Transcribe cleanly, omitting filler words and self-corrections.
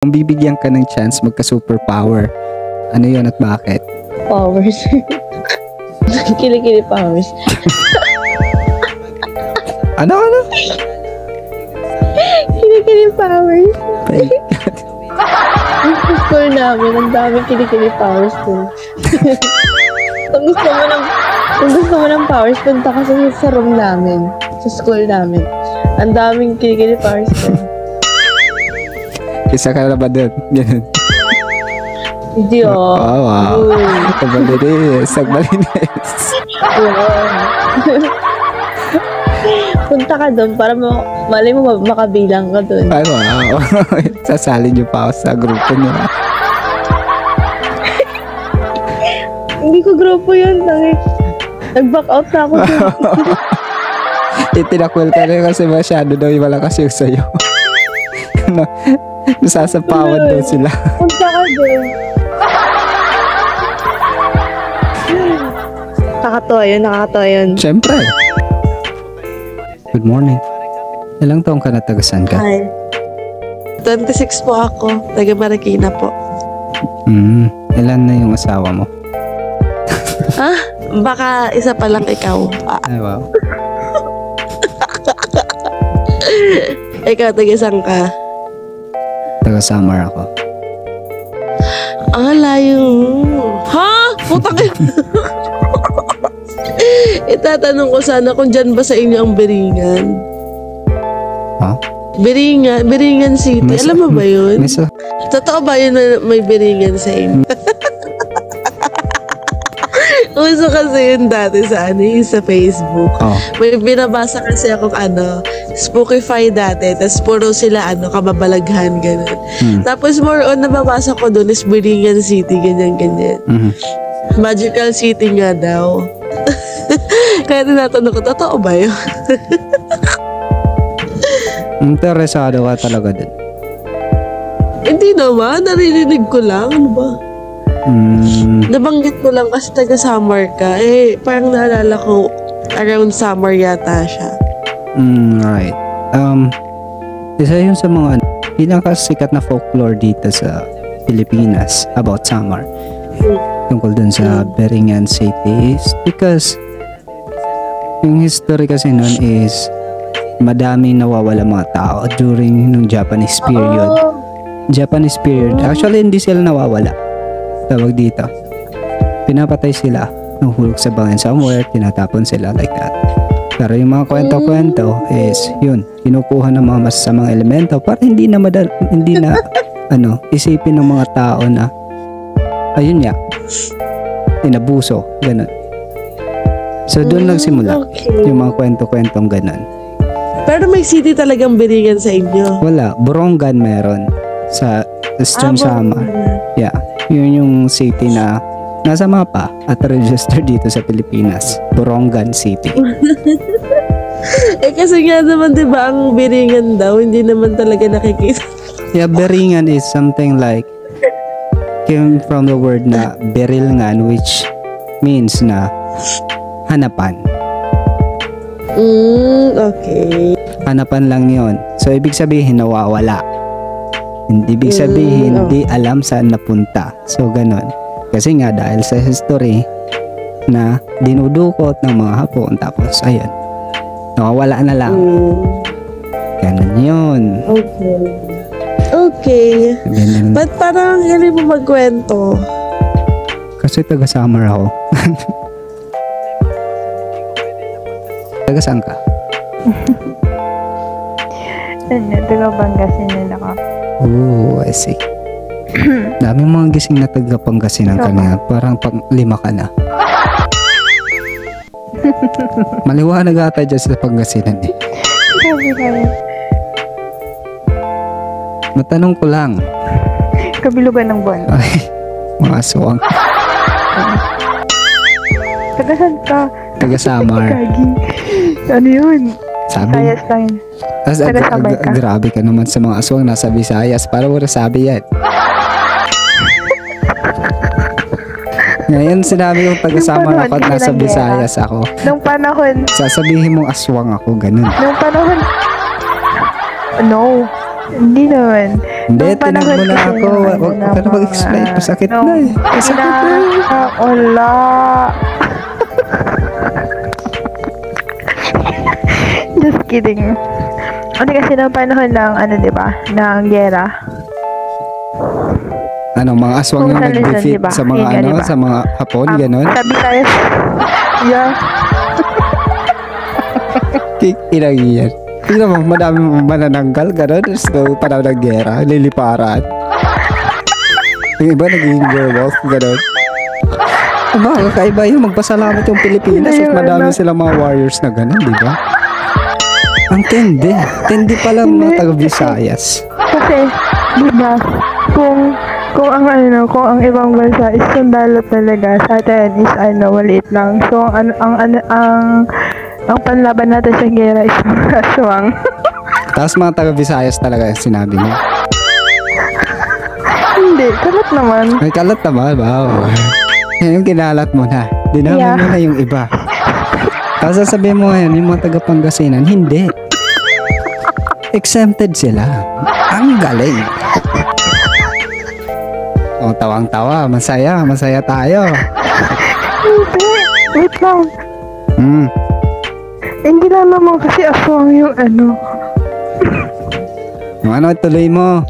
Kung bibigyan ka ng chance magka-superpower, ano yun at bakit? Powers. Kilikili powers. Ano? Kilikili powers. Ay, Sa school namin, ang daming kilikili powers dun. Kung gusto mo ng powers, punta ka sa room namin. Sa school namin. Ang daming kilikili powers dun. isa ka na ba dun? Ganun. Hindi oh. Wow. Nagbalinis. Punta ka doon para malay mo makabilang ka doon. Ay, wow. Sasali niyo pa ako sa grupo niyo. Hindi ko grupo yun. Nag-back out na ako doon. Itinakwil ka rin kasi masyado daw yung malakas yung sayo. Nasasapawan daw sila. Punta ka doon. Nakakatawa yun. Siyempre. Good morning. Ilang taong ka na tagasan ka? Hi. 26 po ako. Taga Marikina po. Ilan na yung asawa mo? Ha? Baka isa pa lang ikaw. Ay, wow. Ikaw, taga saan ka? Taga-summer ako. Layo. Ha? Putang ina. Itatanong ko sana kung dyan ba sa inyo ang Biringan? Ha? Biringan City. Alam mo ba yun? Totoo ba yun na may Biringan sa inyo? Uso kasi yun dati sa sa Facebook. Oh. May binabasa kasi akong Spookify dati. Tapos puro sila kababalaghan, gano'n. Tapos more on nababasa ko doon is Biringan City, ganyan-ganyan. Magical City nga daw. Kaya tinatanong ko, totoo ba yun? Interesado ka talaga din. Hindi naman, naririnig ko lang. Ano ba? Nabanggit ko lang kasi taga summer ka. Parang naalala ko around summer yata siya. Right. Isa yun sa mga pinakasikat na folklore dito sa Pilipinas about summer. Tungkol dun sa Biringan City is because yung history kasi nun is madaming nawawala mga tao during nung Japanese period. Japanese period. Actually, hindi sila nawawala. Tawag dito. Pinapatay sila. Nahuhulog sa bangin somewhere. Tinatapon sila like that. Pero yung mga kwento-kwento is yun. Kinukuha ng mga masasamang elemento para hindi na isipin ng mga tao na ayun nga. Inabuso. Ganun. So, doon nagsimula yung mga kwento-kwentong ganun. Pero may city talagang Biringan sa inyo? Wala. Borongan meron sa Eastern Samar. Yeah. Yun yung city na nasa mapa at registered dito sa Pilipinas. Borongan City. Kasi nga naman diba ang Biringan daw, hindi naman talaga nakikita. Yeah, Biringan is something like came from the word na berilngan, which means na hanapan. Okay. Hanapan lang yon. So, ibig sabihin nawawala. Hindi ibig sabihin hindi alam saan napunta. So, ganun. Kasi nga dahil sa history na dinudukot ng mga Hapon tapos ayun. Nawawala na lang. Ganun yun. Okay. Ganun. Ba't parang hindi mo magkwento? Kasi taga-summer ako. Taga saan ka? Taga-Pangasinan ako. Oh, I see. Dami mga gising na taga-Pangasinan kanina. Parang pang-5 ka na. Maliwanag ata dyan sa Pangasinan eh. Matanong ko lang. Kabilugan ng buwan. Ay, mga aswang. Taga-saan ka? Taga-Samar. Ano yun? Sabi? Sayas lang yun. Taga-Sabay ka. Grabe ka naman sa mga aswang nasa Visayas. Para mo nasabi yan. Ngayon sinabi yung taga-Samar ako at nasa Visayas ako. Nung panahon. Sasabihin mong aswang ako, ganun. Nung panahon. No. Hindi naman. Hindi, Nung panahon tinag mo na kasi ako. ng Huwag ano, ka na mag-explain. mga- Masakit na nung eh. Masakit na eh. Wala. Just kidding. Ano kasi nung panahon ng ano, di ba? Ng gera. Ano, mga aswang Kung yung saan minsan, nag-defeat diba? sa mga Yun nga, ano, diba? sa mga Hapon, ganon. Sabi tayo. Yeah. Ilang yan. Tingnan mo, madami manananggal, ganon. So, panahon ng gera, liliparan. Yung iba naging werewolf, ganon. Aba, kakaiba yun. Magpasalamat yung Pilipinas at madami silang mga warriors na ganon, di ba? Ang tindi. Tindi pala mga taga-Visayas. Kasi, di ba, kung ang ibang bansa is sundalo talaga, sa atin is maliit lang. So, ang panlaban natin sa gera is mga aswang. Tapos mga taga-Visayas talaga yung sinabi niya. Hindi, kalat naman. May kalat naman, wow. Yan yung kinalat mo na. Dinamin mo na yung iba. Tapos sasabihin mo ngayon, yung mga taga-Pangasinan, hindi. Exempted sila. Ang galing. O, tawang-tawa. Masaya. Masaya tayo. Hindi, wait lang. Hindi lang naman kasi aswang yung ano. Yung ano, tuloy mo.